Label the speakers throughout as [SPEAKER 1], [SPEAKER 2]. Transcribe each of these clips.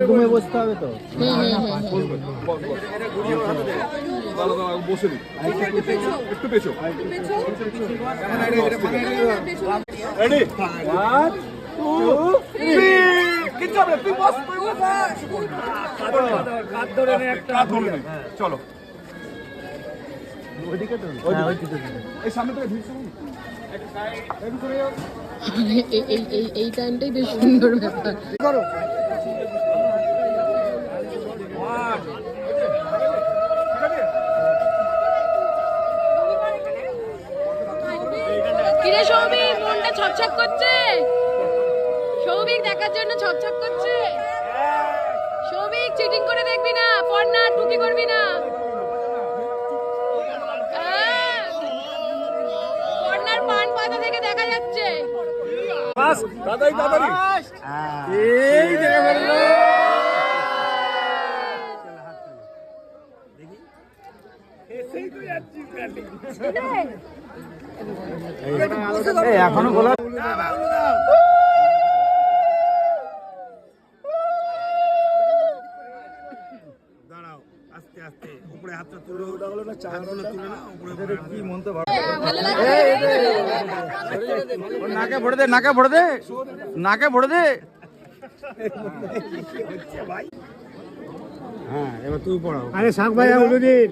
[SPEAKER 1] ঘুমে বসতে হবে তো।
[SPEAKER 2] বসে একটু পেছো রেডি চলো এই সামনে থেকে
[SPEAKER 3] এই টাইমটাই বেশ সুন্দর ব্যাপার। কিরে সৌভিক, মনটা ছটছট করছে? সৌভিক দেখার জন্য ছটছট করছে। সৌভিক চিটিং করে দেখবি না, পড় না, টুকি করবি না। কর্নার পান পাতা থেকে দেখা যাচ্ছে।
[SPEAKER 1] এই দেখে ফেললো। এখনো বলা দাঁড়াও, আস্তে আস্তে উপরে হাতটা তুলো, উপরে কি মনতে নাকে ভরে দে, নাকে ভরে দে, নাকে ভরে দে। হ্যাঁ, এবার তুই পড়াও। আরে শাক ভাইয়া উলুদিন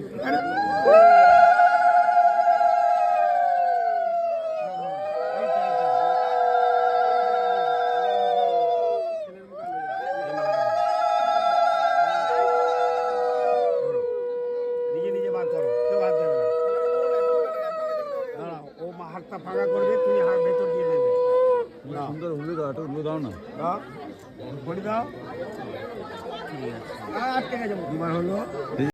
[SPEAKER 1] হাতটা ফাঁকা করবে, তুমি হাত ভেতর দিয়ে দেবে। সুন্দর হলুদ দাও, একটু হলুদ দাও না, দাও, দাও। ঠিক আছে, আটকে গেছে, হলো।